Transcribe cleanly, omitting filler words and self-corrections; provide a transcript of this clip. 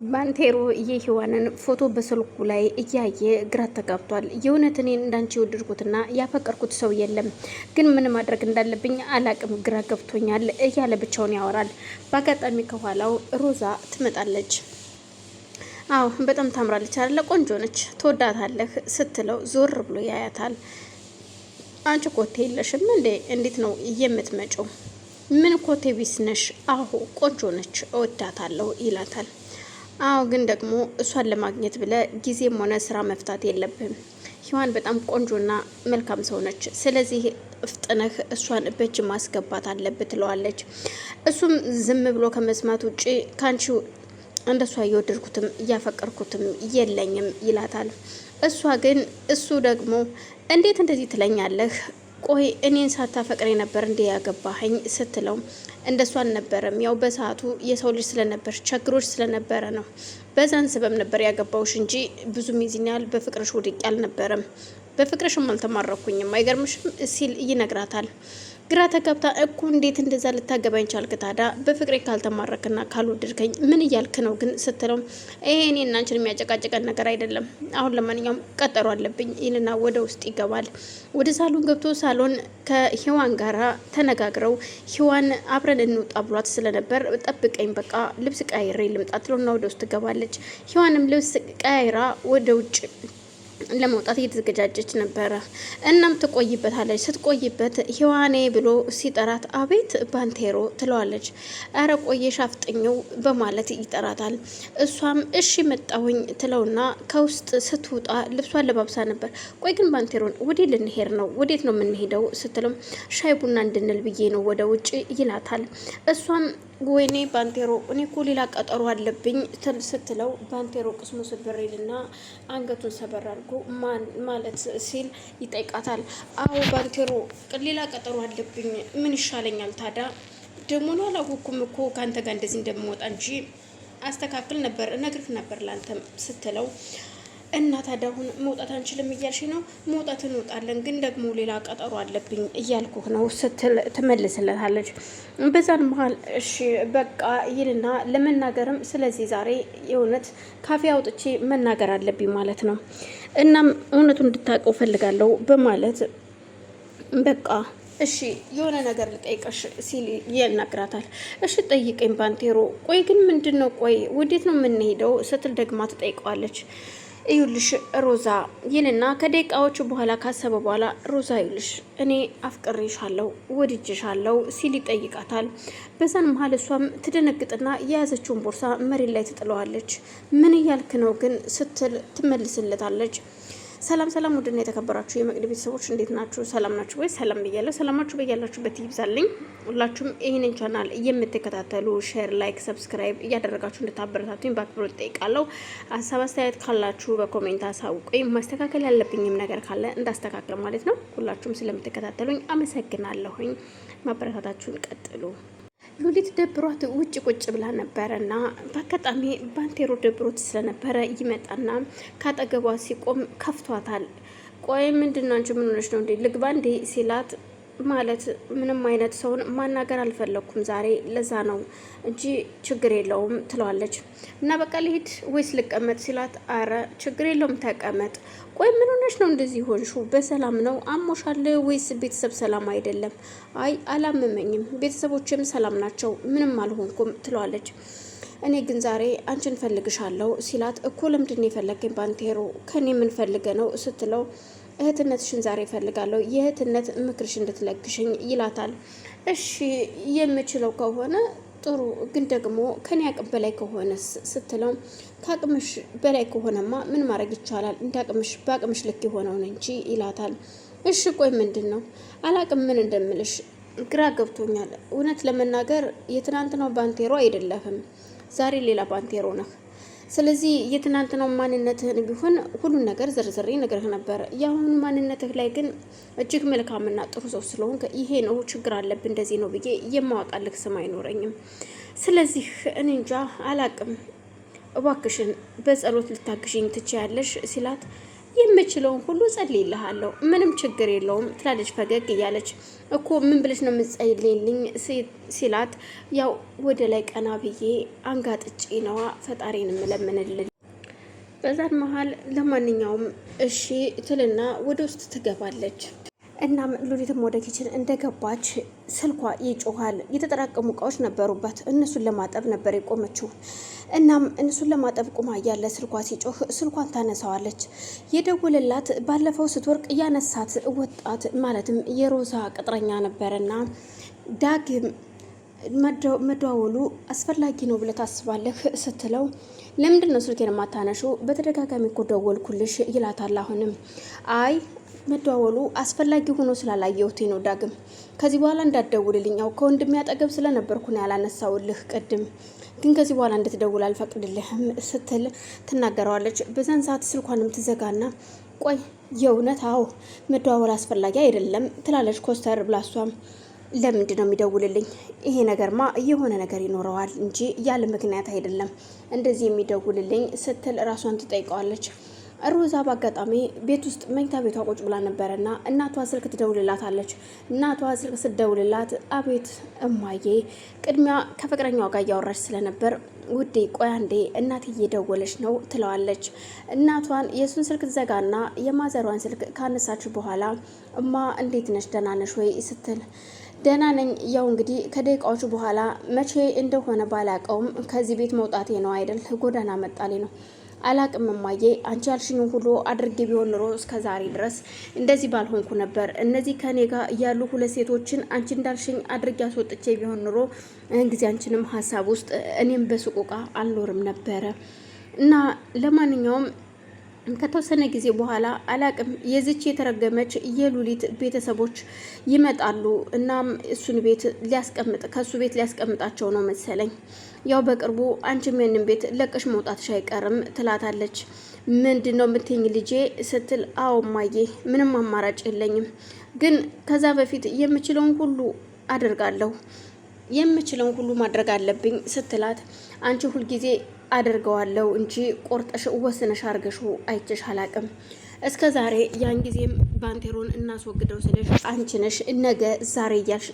ባንቴሮ የህዋንን ፎቶ በስልኩ ላይ እያየ ግራ ተጋብቷል። የእውነት እኔን እንዳንቺ የወደድኩትና ያፈቀርኩት ሰው የለም፣ ግን ምን ማድረግ እንዳለብኝ አላቅም፣ ግራ ገብቶኛል እያለ ብቻውን ያወራል። በአጋጣሚ ከኋላው ሮዛ ትመጣለች። አዎ በጣም ታምራለች አለ፣ ቆንጆ ነች፣ ትወዳታለህ ስትለው ዞር ብሎ ያያታል። አንቺ ኮቴ የለሽም እንዴ? እንዴት ነው የምትመጪው? ምን ኮቴ ቢስ ነሽ? አሁ ቆንጆ ነች፣ እወዳታለሁ ይላታል። አዎ ግን ደግሞ እሷን ለማግኘት ብለ ጊዜም ሆነ ስራ መፍታት የለብህም። ህዋን በጣም ቆንጆና መልካም ሰው ነች። ስለዚህ ፍጥነህ እሷን በእጅ ማስገባት አለብህ ትለዋለች። እሱም ዝም ብሎ ከመስማት ውጪ ካንቺ እንደሷ እየወደድኩትም እያፈቀርኩትም የለኝም ይላታል። እሷ ግን እሱ ደግሞ እንዴት እንደዚህ ትለኛለህ? ቆይ እኔን ሳታፈቅሬ ነበር እንዴ ያገባኸኝ ስትለው እንደሱ አልነበረም። ያው በሰዓቱ የሰው ልጅ ስለነበር ችግሮች ስለነበረ ነው። በዛን ስበብ ነበር ያገባውሽ እንጂ ብዙ ሚዚኛል በፍቅርሽ ውድቅ አልነበረም። በፍቅርሽም አልተማረኩኝም አይገርምሽም ሲል ይነግራታል። ግራ ተጋብታ እኮ እንዴት እንደዛ ልታገባኝ ቻልክ ታዲያ? በፍቅሬ ካልተማረክና ካልወደድከኝ ምን እያልክ ነው ግን ስትለው ይሄ እኔ እና አንቺን የሚያጨቃጭቀን ነገር አይደለም። አሁን ለማንኛውም ቀጠሮ አለብኝ ይልና ወደ ውስጥ ይገባል። ወደ ሳሎን ገብቶ ሳሎን ከህዋን ጋራ ተነጋግረው ህዋን አብረን እንውጣ ብሏት ስለነበር ጠብቀኝ በቃ ልብስ ቀያይሬ ልምጣ ትለውና ወደ ውስጥ ትገባለች። ህዋንም ልብስ ቀያይራ ወደ ውጭ ለመውጣት እየተዘገጃጀች ነበረ። እናም ትቆይበታለች። ስትቆይበት ህዋኔ ብሎ ሲጠራት አቤት ባንቴሮ ትለዋለች። አረ ቆየሽ አፍጥኘው በማለት ይጠራታል። እሷም እሺ መጣሁኝ ትለውና ከውስጥ ስትወጣ ልብሷን ለባብሳ ነበር። ቆይ ግን ባንቴሮን ወዴት ልንሄድ ነው? ወዴት ነው የምንሄደው? ስትለው ሻይ ቡና እንድንል ብዬ ነው ወደ ውጭ ይላታል። እሷም ወይኔ ባንቴሮ እኔ እኮ ሌላ ቀጠሮ አለብኝ ስትለው ባንቴሮ ቅስሙ ስብሬልና አንገቱን ሰበር አድርጎ ማን ማለት ሲል ይጠይቃታል። አዎ ባንቴሮ ሌላ ቀጠሮ አለብኝ፣ ምን ይሻለኛል ታዲያ? ደግሞ ነው አላወኩም እኮ ከአንተ ጋር እንደዚህ እንደምወጣ እንጂ አስተካክል ነበር እነግርህ ነበር ላንተም ስትለው እና ታዲያ አሁን መውጣት አንችልም እያልሽ ነው? መውጣት እንወጣለን፣ ግን ደግሞ ሌላ ቀጠሮ አለብኝ እያልኩህ ነው ስትል ትመልስለታለች። በዛን መሀል እሺ በቃ ይልና ለመናገርም ስለዚህ ዛሬ የእውነት ካፌ አውጥቼ መናገር አለብኝ ማለት ነው። እናም እውነቱን እንድታውቀው ፈልጋለሁ በማለት በቃ እሺ የሆነ ነገር ልጠይቀሽ ሲል ይናግራታል። እሺ ጠይቀኝ ባንቴሮ። ቆይ ግን ምንድን ነው? ቆይ ወዴት ነው የምንሄደው? ስትል ደግማ ትጠይቀዋለች። እዩልሽ ሮዛ ይልና ከደቂቃዎቹ በኋላ ካሰበ በኋላ ሮዛ ይሉሽ እኔ አፍቅሬሻለሁ ወድጄሻለሁ ሲል ይጠይቃታል። በዛን መሀል እሷም ትደነግጥና የያዘችውን ቦርሳ መሬት ላይ ትጥለዋለች። ምን እያልክ ነው ግን ስትል ትመልስለታለች። ሰላም ሰላም፣ ውድና የተከበራችሁ የመቅድ ቤተሰቦች እንዴት ናችሁ? ሰላም ናችሁ ወይ? ሰላም ብያለሁ። ሰላማችሁ በያላችሁበት ይብዛልኝ። ሁላችሁም ይህንን ቻናል የምትከታተሉ ሼር፣ ላይክ፣ ሰብስክራይብ እያደረጋችሁ እንድታበረታቱኝ በአክብሮት ጠይቃለሁ። ሀሳብ አስተያየት ካላችሁ በኮሜንት አሳውቁኝ። ማስተካከል ያለብኝም ነገር ካለ እንዳስተካከል ማለት ነው። ሁላችሁም ስለምትከታተሉኝ አመሰግናለሁኝ። ማበረታታችሁን ቀጥሉ። ሉሊት ደብሯት ውጭ ቁጭ ብላ ነበረ እና በአጋጣሚ ባንቴሮ ደብሮት ስለነበረ ይመጣና ካጠገቧ ሲቆም ከፍቷታል። ቆይ ምንድነው አንቺ ምን ሆነሽ ነው እንዴ? ልግባ እንዴ ሲላት ማለት ምንም አይነት ሰውን ማናገር አልፈለኩም ዛሬ ለዛ ነው እንጂ ችግር የለውም ትለዋለች። እና በቃ ልሂድ ወይስ ልቀመጥ ሲላት አረ ችግር የለውም ተቀመጥ። ቆይ ምን ሆነሽ ነው እንደዚህ ሆንሹ? በሰላም ነው? አሞሻል ወይስ ቤተሰብ ሰላም አይደለም? አይ አላመመኝም፣ ቤተሰቦችም ሰላም ናቸው፣ ምንም አልሆንኩም ትለዋለች። እኔ ግን ዛሬ አንቺን ፈልግሻለሁ ሲላት እኮ ለምንድን ነው የፈለገኝ ባንቴሮ? ከኔ ምን ፈልገ ነው ስትለው እህትነትሽን ዛሬ እፈልጋለሁ፣ የእህትነት ምክርሽ እንድትለግሽኝ ይላታል። እሺ የምችለው ከሆነ ጥሩ፣ ግን ደግሞ ከኔ አቅም በላይ ከሆነ ስትለው ከአቅምሽ በላይ ከሆነማ ምን ማድረግ ይቻላል? እንደ አቅምሽ በአቅምሽ ልክ የሆነውን እንጂ ይላታል። እሺ ቆይ ምንድን ነው? አላቅም ምን እንደምልሽ ግራ ገብቶኛል። እውነት ለመናገር የትናንትናው ባንቴሮ አይደለህም፣ ዛሬ ሌላ ባንቴሮ ነህ። ስለዚህ የትናንትናው ማንነትህን ቢሆን ሁሉን ነገር ዝርዝሬ ነግረህ ነበር። የአሁኑ ማንነትህ ላይ ግን እጅግ መልካምና ጥሩ ሰው ስለሆንክ ይሄ ነው ችግር አለብህ እንደዚህ ነው ብዬ የማወጣልህ ስም አይኖረኝም። ስለዚህ እኔ እንጃ አላቅም፣ እባክሽን በጸሎት ልታግሽኝ ትችያለሽ ሲላት የምችለውን ሁሉ ጸልይልሃለሁ፣ ምንም ችግር የለውም ትላለች ፈገግ እያለች። እኮ ምን ብለሽ ነው የምትጸልይልኝ ሲላት፣ ያው ወደ ላይ ቀና ብዬ አንጋጥጬ ነዋ ፈጣሪን የምለምንልን። በዛን መሀል ለማንኛውም እሺ ትልና ወደ ውስጥ ትገባለች። እናም ሉሊትም ወደ ኪችን እንደገባች ስልኳ ይጮሃል። የተጠራቀሙ እቃዎች ነበሩበት፣ እነሱን ለማጠብ ነበር የቆመችው። እናም እነሱን ለማጠብ ቁማ እያለ ስልኳ ሲጮህ ስልኳን ታነሳዋለች። የደወለላት ባለፈው ስትወርቅ ያነሳት ወጣት ማለትም የሮዛ ቅጥረኛ ነበረና ዳግም መደዋወሉ አስፈላጊ ነው ብለህ ታስባለህ ስትለው፣ ለምንድን ነው ስልኬን የማታነሺው? በተደጋጋሚ እኮ ደወልኩልሽ ይላታል። አሁንም አይ መደዋወሉ አስፈላጊ ሆኖ ስላላየሁት ነው ዳግም፣ ከዚህ በኋላ እንዳትደውልልኝ፣ ያው ከወንድሜ አጠገብ ስለነበርኩ ነው ያላነሳውልህ ቅድም፣ ግን ከዚህ በኋላ እንድትደውል አልፈቅድልህም ስትል ትናገረዋለች። በዛን ሰዓት ስልኳንም ትዘጋና ቆይ የእውነት አዎ መደዋወል አስፈላጊ አይደለም ትላለች ኮስተር ብላሷም። ለምንድን ነው የሚደውልልኝ? ይሄ ነገርማ የሆነ ነገር ይኖረዋል እንጂ ያለ ምክንያት አይደለም እንደዚህ የሚደውልልኝ ስትል ራሷን ትጠይቀዋለች። ሮዛ በአጋጣሚ ቤት ውስጥ መኝታ ቤቷ ቁጭ ብላ ነበረና እናቷ ስልክ ትደውልላታለች። እናቷ ስልክ ስትደውልላት አቤት እማዬ፣ ቅድሚያ ከፍቅረኛዋ ጋር እያወራች ስለነበር ውዴ ቆይ አንዴ እናቴ እየደወለች ነው ትለዋለች። እናቷን የእሱን ስልክ ዘጋና የማዘሯን ስልክ ካነሳች በኋላ እማ እንዴት ነሽ ደህና ነሽ ወይ ስትል ደህና ነኝ፣ ያው እንግዲህ ከደቂቃዎቹ በኋላ መቼ እንደሆነ ባላቀውም ከዚህ ቤት መውጣቴ ነው አይደል፣ ጎዳና መጣሌ ነው አላቅም እማዬ፣ አንቺ ያልሽኝ ሁሉ አድርጌ ቢሆን ኑሮ እስከ ዛሬ ድረስ እንደዚህ ባልሆንኩ ነበር። እነዚህ ከኔ ጋር ያሉ ሁለት ሴቶችን አንቺ እንዳልሽኝ አድርጌ አስወጥቼ ቢሆን ኑሮ ጊዜ አንቺንም ሀሳብ ውስጥ እኔም በሱቁቃ አልኖርም ነበረ እና ለማንኛውም ከተወሰነ ጊዜ በኋላ አላቅም የዚች የተረገመች የሉሊት ቤተሰቦች ይመጣሉ። እናም እሱን ቤት ከሱ ቤት ሊያስቀምጣቸው ነው መሰለኝ። ያው በቅርቡ አንቺም ያንን ቤት ለቀሽ መውጣትሽ አይቀርም ትላታለች። ምንድን ነው የምትይኝ ልጄ ስትል፣ አዎ እማዬ ምንም አማራጭ የለኝም፣ ግን ከዛ በፊት የምችለውን ሁሉ አደርጋለሁ፣ የምችለውን ሁሉ ማድረግ አለብኝ ስትላት፣ አንቺ ሁልጊዜ አደርገዋለሁ እንጂ ቆርጠሽ ወስነሽ አርገሽ አይቼሽ አላቅም። እስከ ዛሬ ያን ጊዜም ባንቴሮን እናስወግደው ስለሽ አንቺ ነሽ ነገ ዛሬ እያልሽ